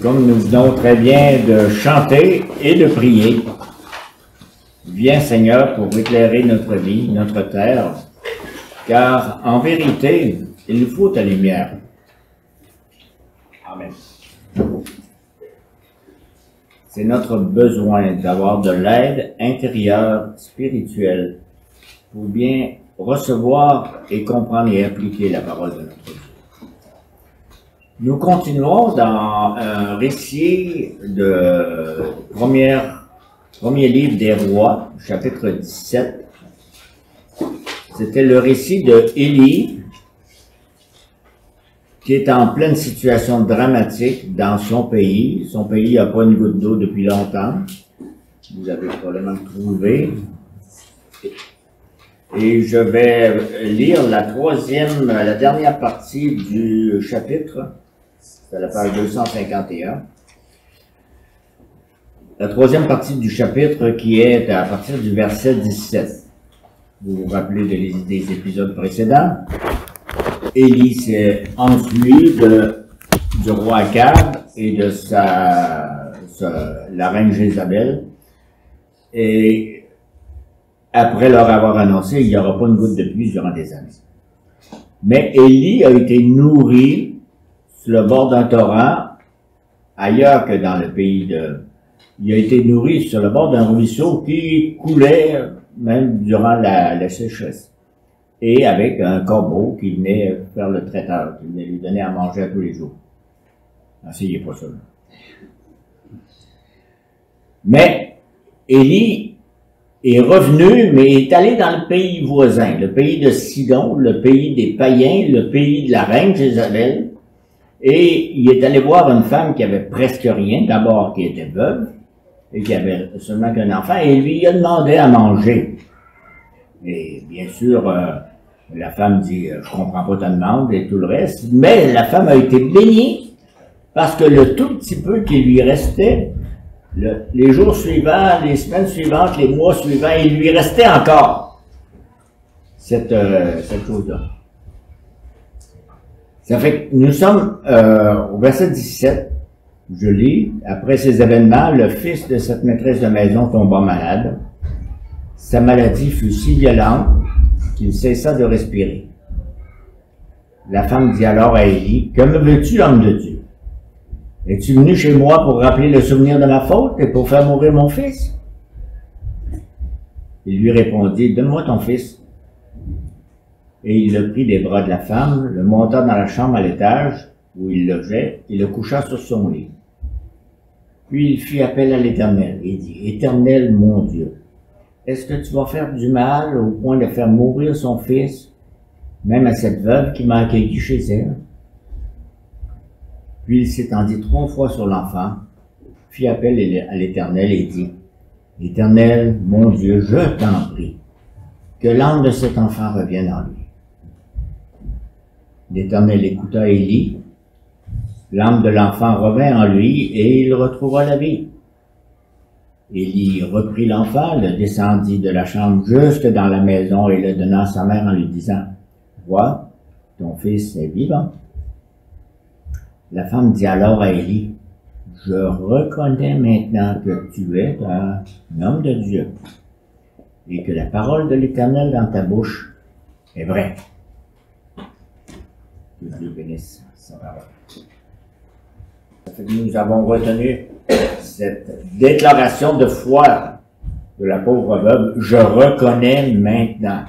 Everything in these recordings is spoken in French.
comme nous venons très bien de chanter et de prier, viens Seigneur pour éclairer notre vie, notre terre, car en vérité, il nous faut ta lumière. Amen. C'est notre besoin d'avoir de l'aide intérieure, spirituelle, pour bien recevoir et comprendre et appliquer la parole de notre Dieu. Nous continuons dans un récit de premier livre des Rois, chapitre 17. C'était le récit de Élie, qui est en pleine situation dramatique dans son pays. Son pays n'a pas une goutte d'eau depuis longtemps. Vous avez probablement trouvé. Et je vais lire la dernière partie du chapitre. C'est à la page 251. La troisième partie du chapitre qui est à partir du verset 17. Vous vous rappelez des épisodes précédents. Élie s'est enfui du roi Akab et de la reine Jézabel. Et après leur avoir annoncé, il n'y aura pas une goutte de pluie durant des années. Mais Élie a été nourri sur le bord d'un torrent, ailleurs que dans le pays il a été nourri sur le bord d'un ruisseau qui coulait même durant la sécheresse. Et avec un corbeau qui venait faire le traiteur, qui venait lui donner à manger à tous les jours. Essayez pas ça. Mais Élie est revenu, mais est allé dans le pays voisin, le pays de Sidon, le pays des païens, le pays de la reine Jézabel. Et il est allé voir une femme qui avait presque rien, d'abord qui était veuve, et qui avait seulement qu'un enfant, et lui a demandé à manger. Et bien sûr, la femme dit, je comprends pas ta demande et tout le reste, mais la femme a été bénie, parce que le tout petit peu qui lui restait, les jours suivants, les semaines suivantes, les mois suivants, il lui restait encore cette chose-là. Ça fait que nous sommes au verset 17, je lis, après ces événements, le fils de cette maîtresse de maison tomba malade. Sa maladie fut si violente qu'il cessa de respirer. La femme dit alors à Élie, « Que me veux-tu, homme de Dieu? Es-tu venu chez moi pour rappeler le souvenir de ma faute et pour faire mourir mon fils? » Il lui répondit, « Donne-moi ton fils. » Et il le prit des bras de la femme, le monta dans la chambre à l'étage où il logeait et le coucha sur son lit. Puis il fit appel à l'Éternel et dit, « Éternel, mon Dieu, est-ce que tu vas faire du mal au point de faire mourir son fils, même à cette veuve qui m'a accueilli chez elle? » Puis il s'étendit 3 fois sur l'enfant, fit appel à l'Éternel et dit, « Éternel, mon Dieu, je t'en prie, que l'âme de cet enfant revienne en lui. » L'Éternel écouta Élie. L'âme de l'enfant revint en lui et il retrouva la vie. Élie reprit l'enfant, le descendit de la chambre jusque dans la maison et le donna à sa mère en lui disant, « Vois, ton fils est vivant. » La femme dit alors à Élie, « Je reconnais maintenant que tu es un homme de Dieu et que la parole de l'Éternel dans ta bouche est vraie. » Que Dieu bénisse sa parole. Nous avons retenu cette déclaration de foi de la pauvre veuve, « Je reconnais maintenant. »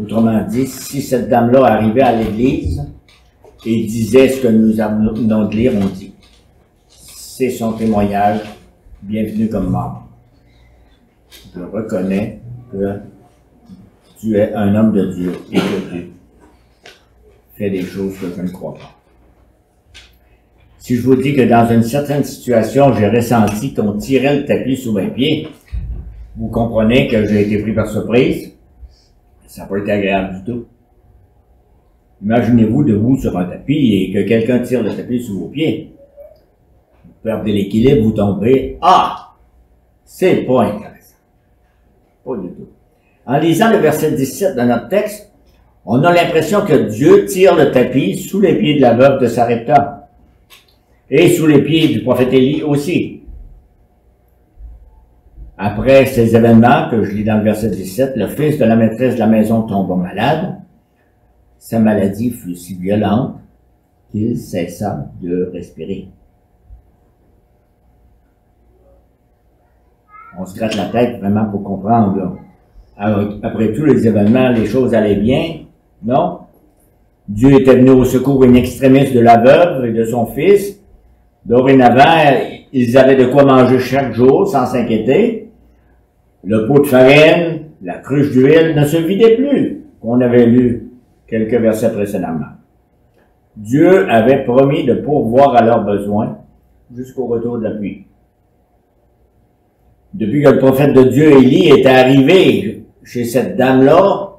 Autrement dit, si cette dame-là arrivait à l'église et disait ce que nous venons de lire, on dit, c'est son témoignage, bienvenue comme membre. Je reconnais que tu es un homme de Dieu et que tu fais des choses que je ne crois pas. Si je vous dis que dans une certaine situation, j'ai ressenti qu'on tirait le tapis sous mes pieds, vous comprenez que j'ai été pris par surprise. Ça n'a pas été agréable du tout. Imaginez-vous debout sur un tapis et que quelqu'un tire le tapis sous vos pieds. Vous perdez l'équilibre, vous tombez. Ah! C'est pas intéressant. Pas du tout. En lisant le verset 17 de notre texte, on a l'impression que Dieu tire le tapis sous les pieds de la veuve de Sarepta. et sous les pieds du prophète Élie aussi. Après ces événements que je lis dans le verset 17, le fils de la maîtresse de la maison tomba malade. Sa maladie fut si violente qu'il cessa de respirer. On se gratte la tête vraiment pour comprendre. Là. Alors, après tous les événements, les choses allaient bien, non? Dieu était venu au secours in extremis de la veuve et de son fils. Dorénavant, ils avaient de quoi manger chaque jour sans s'inquiéter. Le pot de farine, la cruche d'huile ne se vidait plus, qu'on avait lu quelques versets précédemment. Dieu avait promis de pourvoir à leurs besoins jusqu'au retour de la pluie. Depuis que le prophète de Dieu, Élie, était arrivé chez cette dame-là,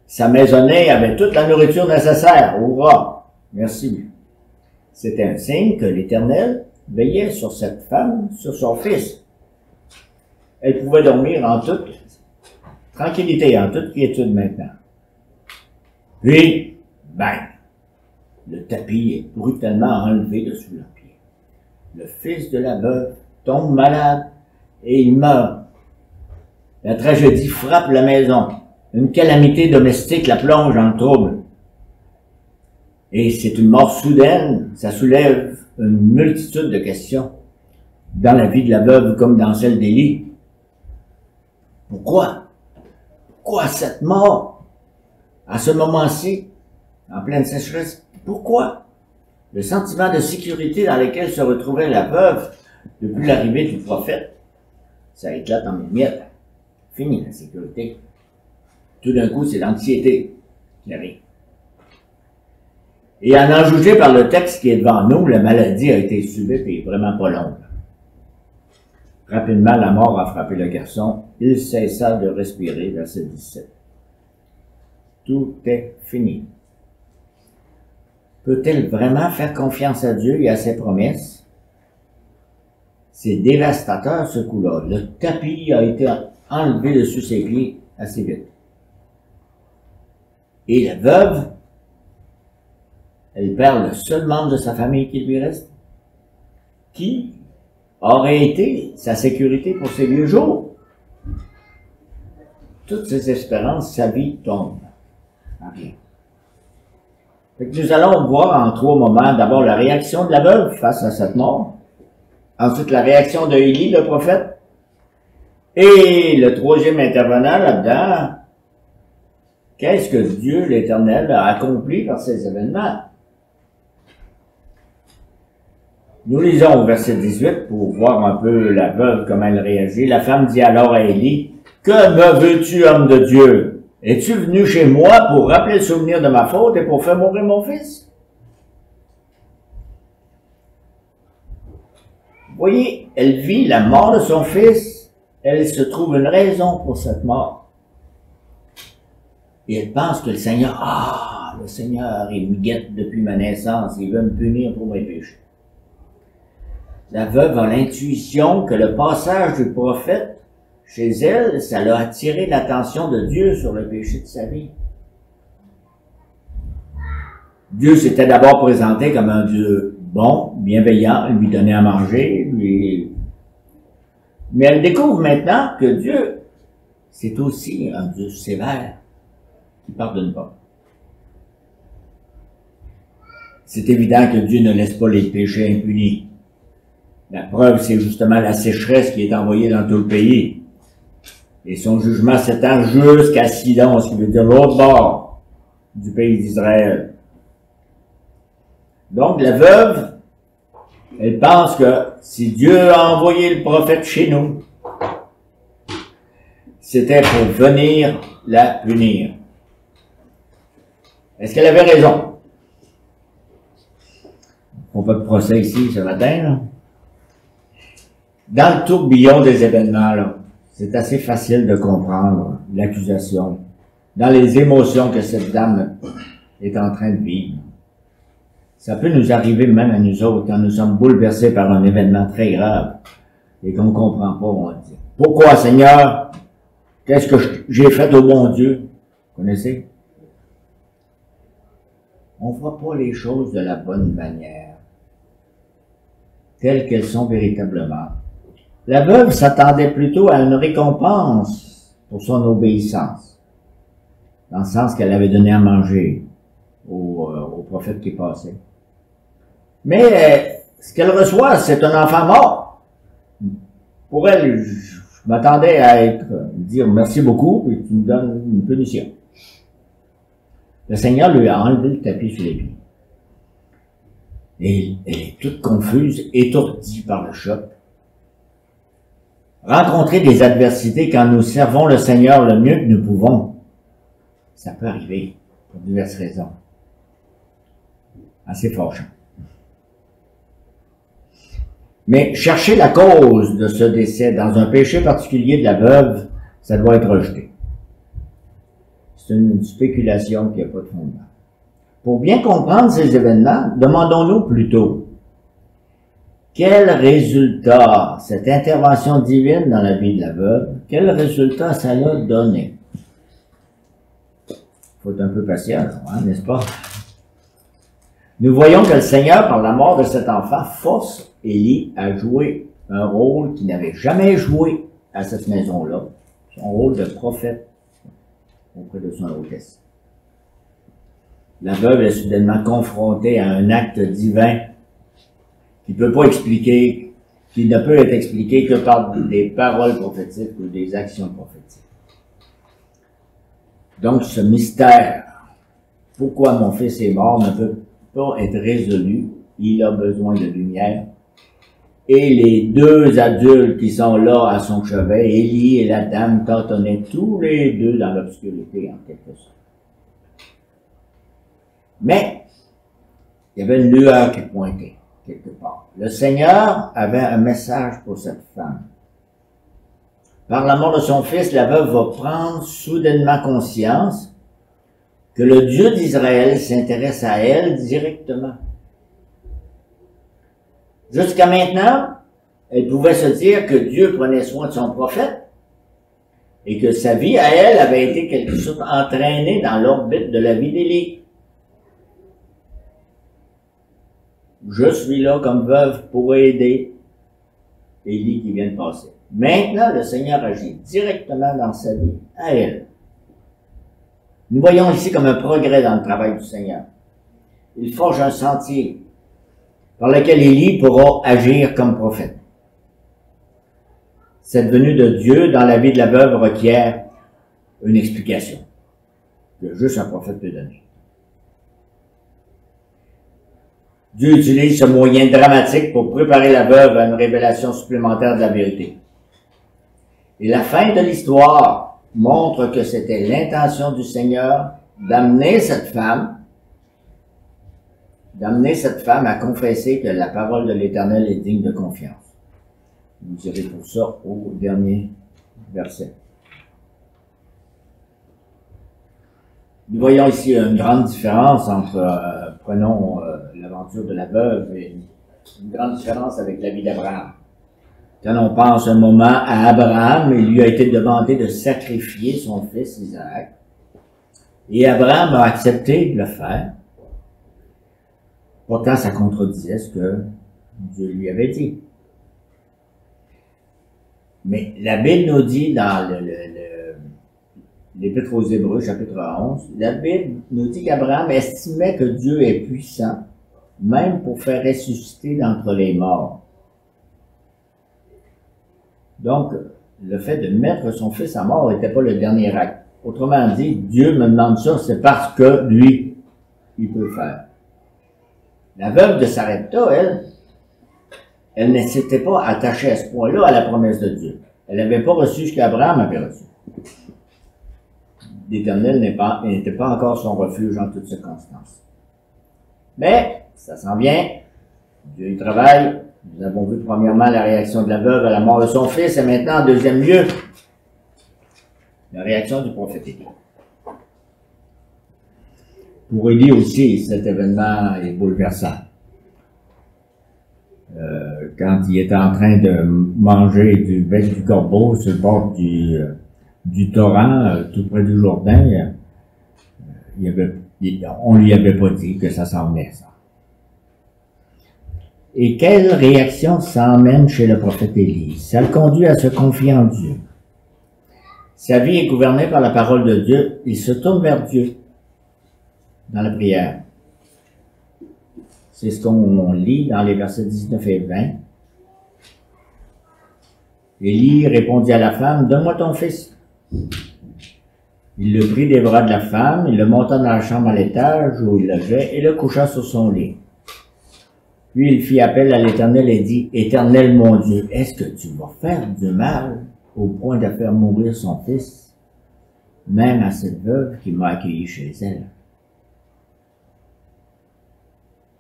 sa maisonnée avait toute la nourriture nécessaire. Hourra! Merci. C'était un signe que l'Éternel veillait sur cette femme, sur son fils. Elle pouvait dormir en toute tranquillité, en toute quiétude maintenant. Puis, bang! Le tapis est brutalement enlevé de sous leurs pieds. Le fils de la veuve tombe malade et il meurt. La tragédie frappe la maison. Une calamité domestique la plonge en trouble. Et c'est une mort soudaine, ça soulève une multitude de questions dans la vie de la veuve comme dans celle d'Élie. Pourquoi? Pourquoi cette mort? À ce moment-ci, en pleine sécheresse, pourquoi? Le sentiment de sécurité dans lequel se retrouvait la veuve depuis l'arrivée du prophète, ça éclate en miettes. Fini la sécurité. Tout d'un coup, c'est l'anxiété qui arrive. Et en juger par le texte qui est devant nous, la maladie a été subite et vraiment pas longue. Rapidement, la mort a frappé le garçon. Il cessa de respirer, verset 17. Tout est fini. Peut-elle vraiment faire confiance à Dieu et à ses promesses? C'est dévastateur ce coup-là. Le tapis a été enlevé dessus ses pieds assez vite. Et la veuve, elle perd le seul membre de sa famille qui lui reste, qui aurait été sa sécurité pour ses vieux jours. Toutes ses espérances, sa vie tombe en rien. Nous allons voir en trois moments. D'abord, la réaction de la veuve face à cette mort. Ensuite, la réaction de Élie, le prophète. Et le troisième intervenant là-dedans, qu'est-ce que Dieu, l'Éternel, a accompli par ces événements? Nous lisons au verset 18 pour voir un peu la veuve, comment elle réagit. La femme dit alors à Élie, « Que me veux-tu, homme de Dieu? Es-tu venu chez moi pour rappeler le souvenir de ma faute et pour faire mourir mon fils? » Vous voyez, elle vit la mort de son fils. Elle se trouve une raison pour cette mort. Et elle pense que le Seigneur, le Seigneur, il me guette depuis ma naissance. Il veut me punir pour mes péchés. La veuve a l'intuition que le passage du prophète chez elle, ça l'a attiré l'attention de Dieu sur le péché de sa vie. Dieu s'était d'abord présenté comme un Dieu bon, bienveillant, lui donnait à manger, mais elle découvre maintenant que Dieu, c'est aussi un Dieu sévère, qui pardonne pas. C'est évident que Dieu ne laisse pas les péchés impunis. La preuve, c'est justement la sécheresse qui est envoyée dans tout le pays. Et son jugement s'étend jusqu'à Sidon, ce qui veut dire l'autre bord du pays d'Israël. Donc, la veuve, elle pense que si Dieu a envoyé le prophète chez nous, c'était pour venir la punir. Est-ce qu'elle avait raison? On fait pas de procès ici ce matin, là. Dans le tourbillon des événements, là, c'est assez facile de comprendre l'accusation, dans les émotions que cette dame est en train de vivre. Ça peut nous arriver même à nous autres quand nous sommes bouleversés par un événement très grave et qu'on ne comprend pas, on dit. Pourquoi, Seigneur? Qu'est-ce que j'ai fait au bon Dieu? Vous connaissez? On ne voit pas les choses de la bonne manière. telles qu'elles sont véritablement. La veuve s'attendait plutôt à une récompense pour son obéissance, dans le sens qu'elle avait donné à manger au prophète qui passait. Mais ce qu'elle reçoit, c'est un enfant mort. Pour elle, je m'attendais à dire merci beaucoup et tu me donnes une punition. Le Seigneur lui a enlevé le tapis sous les pieds. Et elle est toute confuse, étourdie par le choc. Rencontrer des adversités quand nous servons le Seigneur le mieux que nous pouvons, ça peut arriver pour diverses raisons. Assez fâchant. Mais chercher la cause de ce décès dans un péché particulier de la veuve, ça doit être rejeté. C'est une spéculation qui n'a pas de fondement. Pour bien comprendre ces événements, demandons-nous plutôt quel résultat cette intervention divine dans la vie de la veuve, quel résultat ça l'a donné? Il faut être un peu patient, hein, n'est-ce pas? Nous voyons que le Seigneur, par la mort de cet enfant, force Élie à jouer un rôle qu'il n'avait jamais joué à cette maison-là, son rôle de prophète auprès de son hôtesse. La veuve est soudainement confrontée à un acte divin qui ne peut pas expliquer, qui ne peut être expliqué que par des paroles prophétiques ou des actions prophétiques. Donc, ce mystère, pourquoi mon fils est mort, ne peut pas être résolu. Il a besoin de lumière. Et les deux adultes qui sont là à son chevet, Élie et la dame, tâtonnaient tous les deux dans l'obscurité, en quelque sorte. Mais, il y avait une lueur qui pointait, quelque part. Le Seigneur avait un message pour cette femme. Par la mort de son fils, la veuve va prendre soudainement conscience que le Dieu d'Israël s'intéresse à elle directement. Jusqu'à maintenant, elle pouvait se dire que Dieu prenait soin de son prophète et que sa vie à elle avait été quelque chose entraînée dans l'orbite de la vie d'Élie. Je suis là comme veuve pour aider Élie qui vient de passer. Maintenant, le Seigneur agit directement dans sa vie, à elle. Nous voyons ici comme un progrès dans le travail du Seigneur. Il forge un sentier par lequel Élie pourra agir comme prophète. Cette venue de Dieu dans la vie de la veuve requiert une explication que juste un prophète peut donner. Dieu utilise ce moyen dramatique pour préparer la veuve à une révélation supplémentaire de la vérité. Et la fin de l'histoire montre que c'était l'intention du Seigneur d'amener cette femme à confesser que la parole de l'Éternel est digne de confiance. Vous irez pour ça au dernier verset. Nous voyons ici une grande différence entre, prenons l'aventure de la veuve et une grande différence avec la vie d'Abraham. Quand on pense un moment à Abraham, il lui a été demandé de sacrifier son fils Isaac. Et Abraham a accepté de le faire. Pourtant, ça contredisait ce que Dieu lui avait dit. Mais la Bible nous dit dans l'Épître aux Hébreux, chapitre 11, la Bible nous dit qu'Abraham estimait que Dieu est puissant, même pour faire ressusciter d'entre les morts. Donc, le fait de mettre son fils à mort n'était pas le dernier acte. Autrement dit, Dieu me demande ça, c'est parce que lui, il peut le faire. La veuve de Sarepta, elle ne s'était pas attachée à ce point-là à la promesse de Dieu. Elle n'avait pas reçu ce qu'Abraham avait reçu. L'Éternel n'était pas encore son refuge en toutes circonstances. Mais, ça s'en vient. Dieu y travaille. Nous avons vu premièrement la réaction de la veuve à la mort de son fils, et maintenant, en deuxième lieu, la réaction du prophète Élie. Pour Élie aussi, cet événement est bouleversant. Quand il était en train de manger du bec du corbeau sur le bord du torrent, tout près du Jourdain, on lui avait pas dit que ça s'en venait, ça. Et quelle réaction ça emmène chez le prophète Élie? Ça le conduit à se confier en Dieu. Sa vie est gouvernée par la parole de Dieu. Il se tourne vers Dieu dans la prière. C'est ce qu'on lit dans les versets 19 et 20. Élie répondit à la femme, « Donne-moi ton fils. » Il le prit des bras de la femme, il le monta dans la chambre à l'étage où il logeait et le coucha sur son lit. Puis il fit appel à l'Éternel et dit, « Éternel mon Dieu, est-ce que tu vas faire du mal au point de faire mourir son fils, même à cette veuve qui m'a accueilli chez elle? »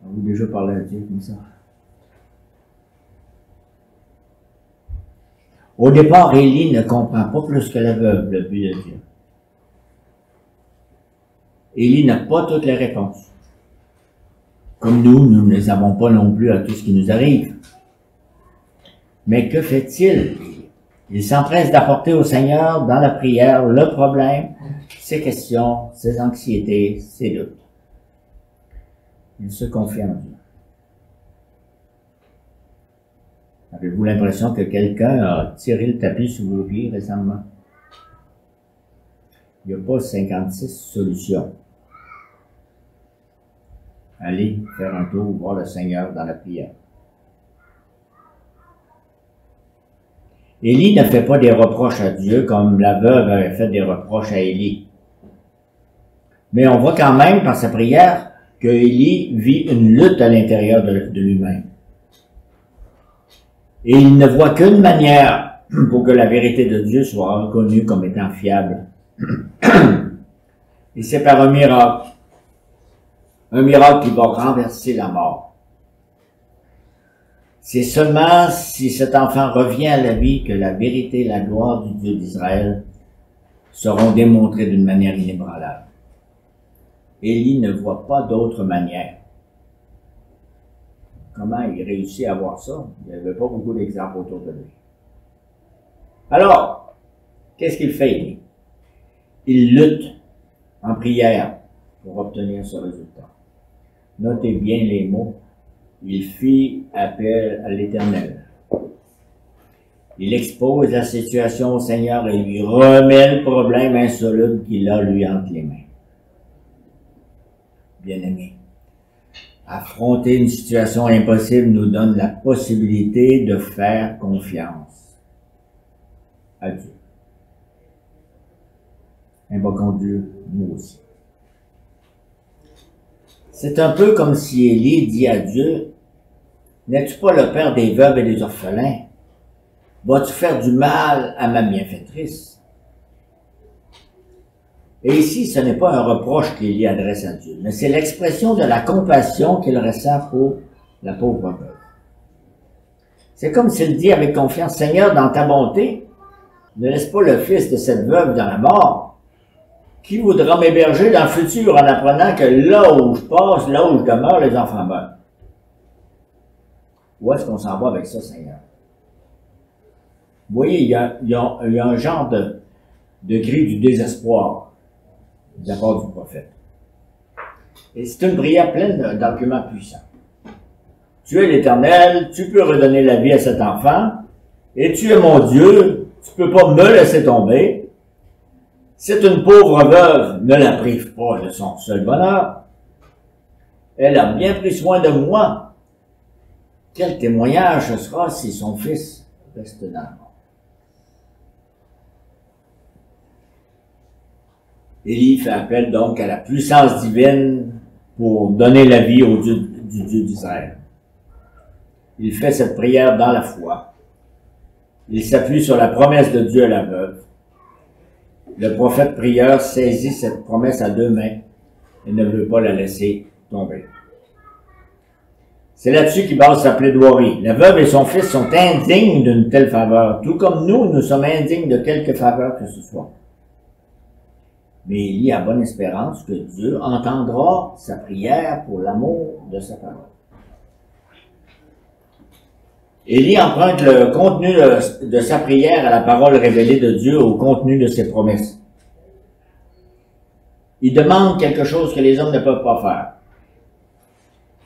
Avez-vous déjà parlé à Dieu comme ça? Au départ, Élie ne comprend pas plus que la veuve le but de Dieu. Élie n'a pas toutes les réponses. Comme nous ne les avons pas non plus à tout ce qui nous arrive. Mais que fait-il? Il s'empresse d'apporter au Seigneur dans la prière le problème, ses questions, ses anxiétés, ses doutes. Il se confie en Dieu. Avez-vous l'impression que quelqu'un a tiré le tapis sous vos pieds récemment? Il n'y a pas 56 solutions. Allez faire un tour, voir le Seigneur dans la prière. Élie ne fait pas des reproches à Dieu comme la veuve avait fait des reproches à Élie. Mais on voit quand même par sa prière que Élie vit une lutte à l'intérieur de lui-même. Et il ne voit qu'une manière pour que la vérité de Dieu soit reconnue comme étant fiable. Et c'est par un miracle. Un miracle qui va renverser la mort. C'est seulement si cet enfant revient à la vie que la vérité et la gloire du Dieu d'Israël seront démontrées d'une manière inébranlable. Élie ne voit pas d'autre manière. Comment il réussit à voir ça? Il n'y avait pas beaucoup d'exemples autour de lui. Alors, qu'est-ce qu'il fait, Élie? Il lutte en prière pour obtenir ce résultat. Notez bien les mots. Il fit appel à l'Éternel. Il expose la situation au Seigneur et lui remet le problème insoluble qu'il a lui entre les mains. Bien-aimé, affronter une situation impossible nous donne la possibilité de faire confiance à Dieu. Invoquons Dieu, nous aussi. C'est un peu comme si Élie dit à Dieu, « N'es-tu pas le père des veuves et des orphelins? Vas-tu faire du mal à ma bienfaitrice? » Et ici, ce n'est pas un reproche qu'Élie adresse à Dieu, mais c'est l'expression de la compassion qu'il ressent pour la pauvre veuve. C'est comme s'il dit avec confiance, « Seigneur, dans ta bonté, ne laisse pas le fils de cette veuve dans la mort. Qui voudra m'héberger dans le futur en apprenant que là où je passe, là où je demeure, les enfants meurent? » Où est-ce qu'on s'en va avec ça, Seigneur? Vous voyez, il y a un genre de cri du désespoir de la part du prophète. Et c'est une prière pleine d'arguments puissants. Tu es l'Éternel, tu peux redonner la vie à cet enfant, et tu es mon Dieu, tu peux pas me laisser tomber. C'est une pauvre veuve, ne la prive pas de son seul bonheur. Elle a bien pris soin de moi. Quel témoignage ce sera si son fils reste dans la mort? Élie fait appel donc à la puissance divine pour donner la vie au Dieu, du Dieu d'Israël. Il fait cette prière dans la foi. Il s'appuie sur la promesse de Dieu à la veuve. Le prophète prieur saisit cette promesse à deux mains et ne veut pas la laisser tomber. C'est là-dessus qu'il base sa plaidoirie. La veuve et son fils sont indignes d'une telle faveur, tout comme nous sommes indignes de quelque faveur que ce soit. Mais il y a bonne espérance que Dieu entendra sa prière pour l'amour de sa parole. Élie emprunte le contenu de sa prière à la parole révélée de Dieu au contenu de ses promesses. Il demande quelque chose que les hommes ne peuvent pas faire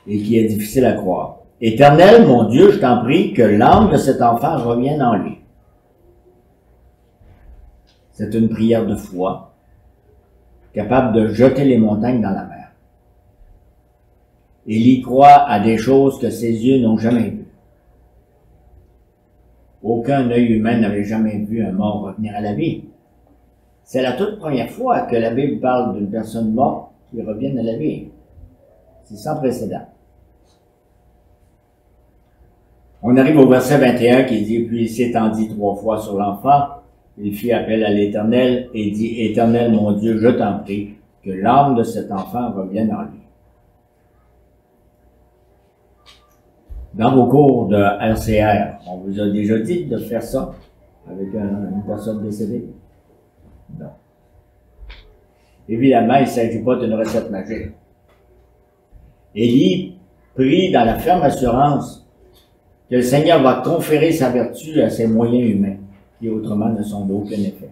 et qui est difficile à croire. Éternel, mon Dieu, je t'en prie que l'âme de cet enfant revienne en lui. C'est une prière de foi, capable de jeter les montagnes dans la mer. Il y croit à des choses que ses yeux n'ont jamais vues. Aucun œil humain n'avait jamais vu un mort revenir à la vie. C'est la toute première fois que la Bible parle d'une personne morte qui revienne à la vie. C'est sans précédent. On arrive au verset 21 qui dit « Puis il s'étendit 3 fois sur l'enfant, il fit appel à l'Éternel et dit « Éternel, mon Dieu, je t'en prie, que l'âme de cet enfant revienne en lui. » Dans vos cours de RCR, on vous a déjà dit de faire ça avec une personne décédée? Non. Évidemment, il ne s'agit pas d'une recette magique. Élie prie dans la ferme assurance que le Seigneur va conférer sa vertu à ses moyens humains, qui autrement ne sont d'aucun effet.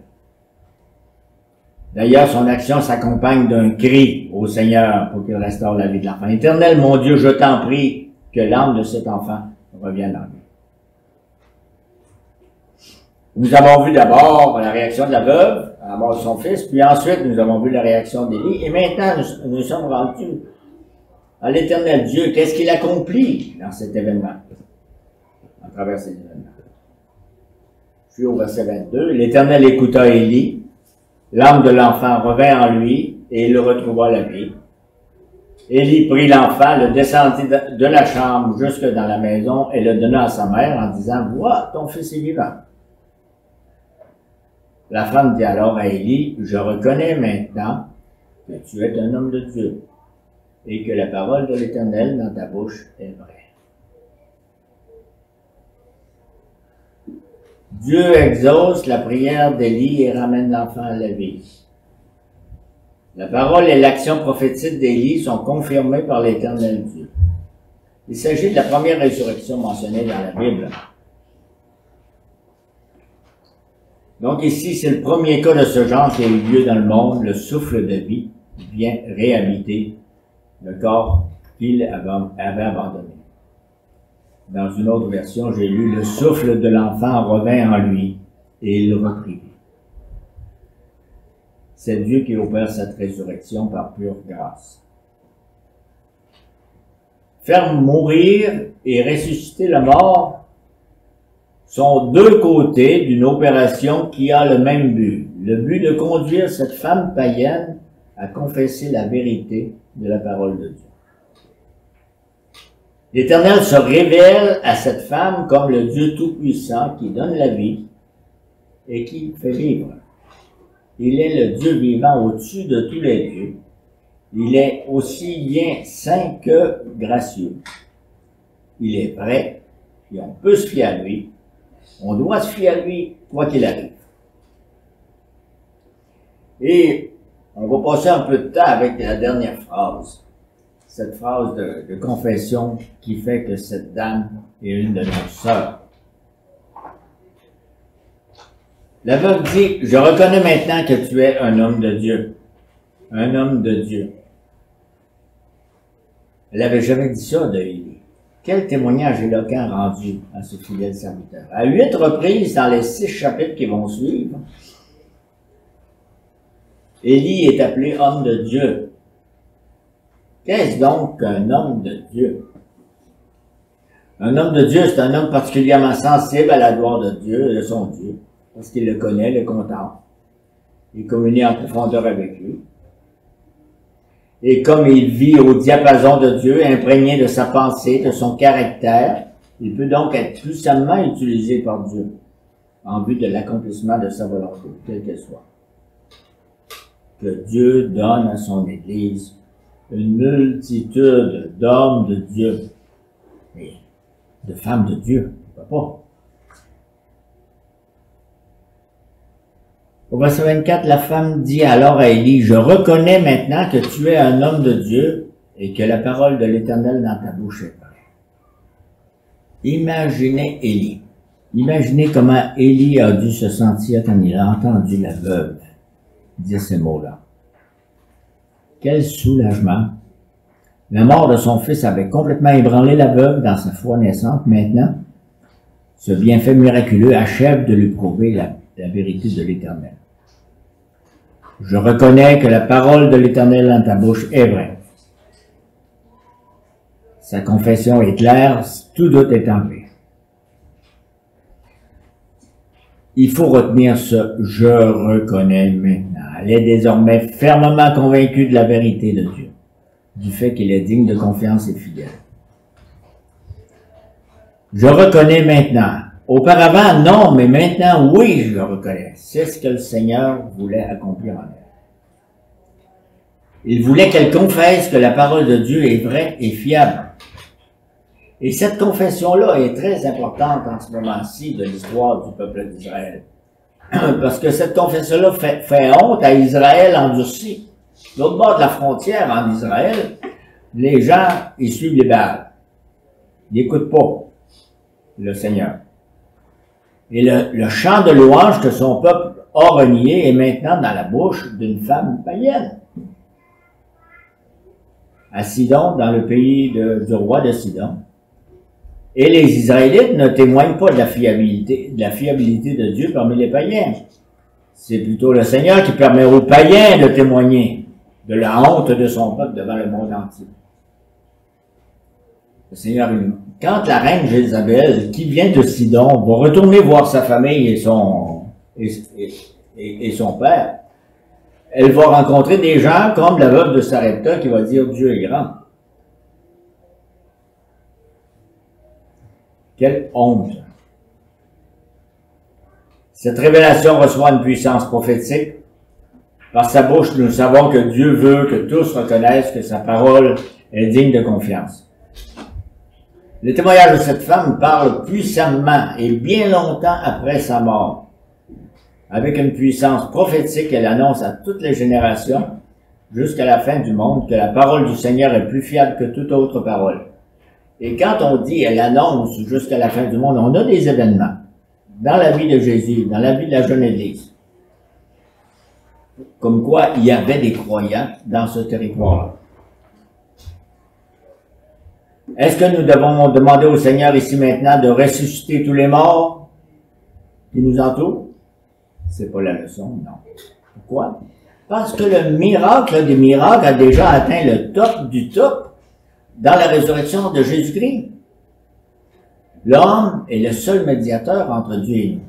D'ailleurs, son action s'accompagne d'un cri au Seigneur pour qu'il restaure la vie de l'enfant. « Éternel, mon Dieu, je t'en prie, que l'âme de cet enfant revienne en lui. » Nous avons vu d'abord la réaction de la veuve à la mort de son fils, puis ensuite nous avons vu la réaction d'Élie, et maintenant nous sommes rendus à l'Éternel Dieu. Qu'est-ce qu'il accomplit dans cet événement, à travers cet événement? Je suis au verset 22. L'Éternel écouta Élie, l'âme de l'enfant revint en lui, et il le retrouva la vie. Élie prit l'enfant, le descendit de la chambre jusque dans la maison, et le donna à sa mère en disant « Vois, ton fils est vivant. » La femme dit alors à Élie, « Je reconnais maintenant que tu es un homme de Dieu, et que la parole de l'Éternel dans ta bouche est vraie. » Dieu exauce la prière d'Élie et ramène l'enfant à la vie. La parole et l'action prophétique d'Élie sont confirmées par l'Éternel Dieu. Il s'agit de la première résurrection mentionnée dans la Bible. Donc ici, c'est le premier cas de ce genre qui a eu lieu dans le monde. Le souffle de vie vient réhabiter le corps qu'il avait abandonné. Dans une autre version, j'ai lu « Le souffle de l'enfant revint en lui, et il reprit. » C'est Dieu qui opère cette résurrection par pure grâce. Faire mourir et ressusciter le mort sont deux côtés d'une opération qui a le même but. Le but de conduire cette femme païenne à confesser la vérité de la parole de Dieu. L'Éternel se révèle à cette femme comme le Dieu Tout-Puissant qui donne la vie et qui fait vivre. Il est le Dieu vivant au-dessus de tous les dieux. Il est aussi bien saint que gracieux. Il est vrai et on peut se fier à lui. On doit se fier à lui quoi qu'il arrive. Et on va passer un peu de temps avec la dernière phrase. Cette phrase de confession qui fait que cette dame est une de nos sœurs. La veuve dit, « Je reconnais maintenant que tu es un homme de Dieu. » Un homme de Dieu. Elle n'avait jamais dit ça de Élie. Quel témoignage éloquent rendu à ce fidèle serviteur. À 8 reprises dans les 6 chapitres qui vont suivre, Élie est appelé homme de Dieu. Qu'est-ce donc qu'un homme de Dieu? Un homme de Dieu, c'est un homme particulièrement sensible à la gloire de Dieu, de son Dieu, parce qu'il le connaît, le contemple. Il communie en profondeur avec lui. Et comme il vit au diapason de Dieu, imprégné de sa pensée, de son caractère, il peut donc être puissamment utilisé par Dieu en vue de l'accomplissement de sa volonté, quelle qu'elle soit. Que Dieu donne à son Église une multitude d'hommes de Dieu et de femmes de Dieu, pourquoi pas. Au verset 24, la femme dit alors à Élie, « Je reconnais maintenant que tu es un homme de Dieu et que la parole de l'Éternel dans ta bouche est vraie. » Imaginez Élie. Imaginez comment Élie a dû se sentir quand il a entendu la veuve dire ces mots-là. Quel soulagement La mort de son fils avait complètement ébranlé la veuve dans sa foi naissante. Maintenant, ce bienfait miraculeux achève de lui prouver la vérité de l'Éternel. Je reconnais que la parole de l'Éternel dans ta bouche est vraie. Sa confession est claire, tout doute est enlevé. Il faut retenir ce « je reconnais maintenant ». Elle est désormais fermement convaincue de la vérité de Dieu, du fait qu'il est digne de confiance et fidèle. Je reconnais maintenant. Auparavant, non, mais maintenant, oui, je le reconnais. C'est ce que le Seigneur voulait accomplir en elle. Il voulait qu'elle confesse que la parole de Dieu est vraie et fiable. Et cette confession-là est très importante en ce moment-ci de l'histoire du peuple d'Israël. Parce que cette confession-là fait honte à Israël endurci. L'autre bord de la frontière en Israël, les gens, ils suivent les Baals. Ils n'écoutent pas le Seigneur. Et le chant de louange que son peuple a renié est maintenant dans la bouche d'une femme païenne. À Sidon, dans le pays du roi de Sidon. Et les Israélites ne témoignent pas de la fiabilité de Dieu parmi les païens. C'est plutôt le Seigneur qui permet aux païens de témoigner de la honte de son peuple devant le monde entier. Le Seigneur, quand la reine Jézabel, qui vient de Sidon, va retourner voir sa famille et son père, elle va rencontrer des gens comme la veuve de Sarepta qui va dire « Dieu est grand ». Quelle honte! Cette révélation reçoit une puissance prophétique. Par sa bouche, nous savons que Dieu veut que tous reconnaissent que sa parole est digne de confiance. Le témoignage de cette femme parle puissamment et bien longtemps après sa mort. Avec une puissance prophétique, elle annonce à toutes les générations, jusqu'à la fin du monde, que la parole du Seigneur est plus fiable que toute autre parole. Et quand on dit, elle annonce jusqu'à la fin du monde, on a des événements dans la vie de Jésus, dans la vie de la jeune Église. Comme quoi, il y avait des croyants dans ce territoire-là. Est-ce que nous devons demander au Seigneur ici maintenant de ressusciter tous les morts qui nous entourent? C'est pas la leçon, non. Pourquoi? Parce que le miracle des miracles a déjà atteint le top du top dans la résurrection de Jésus-Christ. L'homme est le seul médiateur entre Dieu et nous.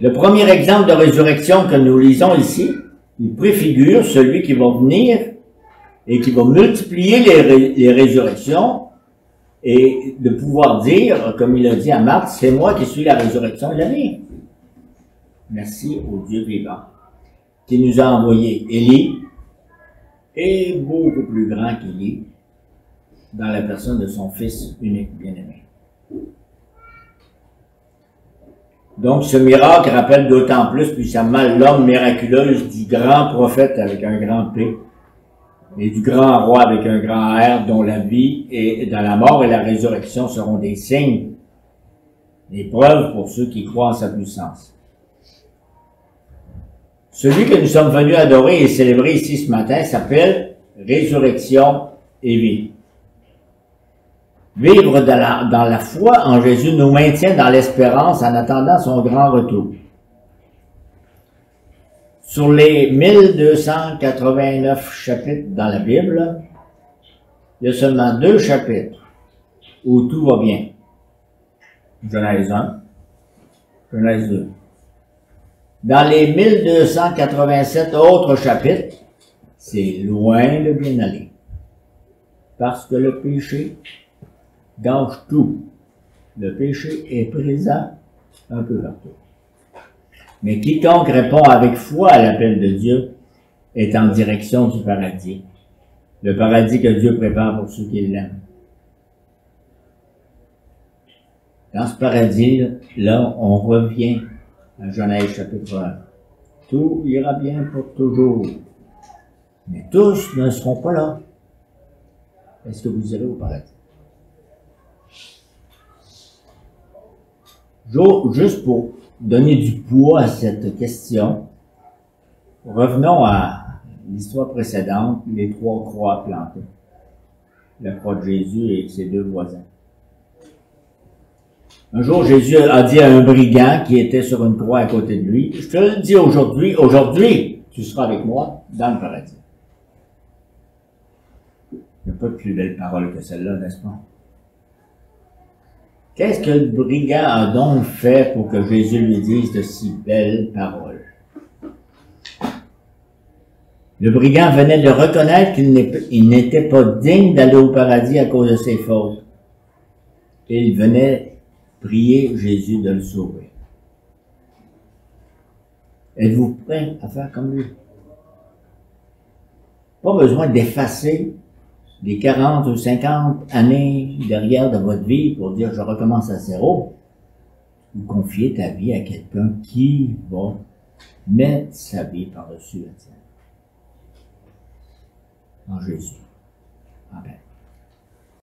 Le premier exemple de résurrection que nous lisons ici, il préfigure celui qui va venir et qui va multiplier les résurrections et de pouvoir dire, comme il a dit à Marthe, c'est moi qui suis la résurrection et la vie. Merci au Dieu vivant qui nous a envoyé Élie et beaucoup plus grand qu'Élie dans la personne de son Fils unique bien-aimé. Donc ce miracle rappelle d'autant plus puissamment l'homme miraculeuse du grand prophète avec un grand P et du grand roi avec un grand R dont la vie et dans la mort et la résurrection seront des signes, des preuves pour ceux qui croient en sa puissance. Celui que nous sommes venus adorer et célébrer ici ce matin s'appelle résurrection et vie. Vivre dans la foi en Jésus nous maintient dans l'espérance en attendant son grand retour. Sur les 1289 chapitres dans la Bible, il y a seulement 2 chapitres où tout va bien. Genèse 1, Genèse 2. Dans les 1287 autres chapitres, c'est loin de bien aller. Parce que le péché gâche tout. Le péché est présent un peu partout. Mais quiconque répond avec foi à l'appel de Dieu est en direction du paradis. Le paradis que Dieu prépare pour ceux qui l'aiment. Dans ce paradis-là, on revient à Genèse chapitre 1. Tout ira bien pour toujours. Mais tous ne seront pas là. Est-ce que vous irez au paradis? Juste pour donner du poids à cette question, revenons à l'histoire précédente, les 3 croix plantées. La croix de Jésus et ses 2 voisins. Un jour, Jésus a dit à un brigand qui était sur une croix à côté de lui, « Je te le dis aujourd'hui, tu seras avec moi dans le paradis. » Il n'y a pas de plus belle parole que celle-là, n'est-ce pas? Qu'est-ce que le brigand a donc fait pour que Jésus lui dise de si belles paroles? Le brigand venait de reconnaître qu'il n'était pas digne d'aller au paradis à cause de ses fautes. Et il venait prier Jésus de le sauver. Êtes-vous prêt à faire comme lui? Pas besoin d'effacer les 40 ou 50 années derrière de votre vie pour dire « je recommence à zéro ». Vous confiez ta vie à quelqu'un qui va mettre sa vie par-dessus la tienne. En Jésus. Amen.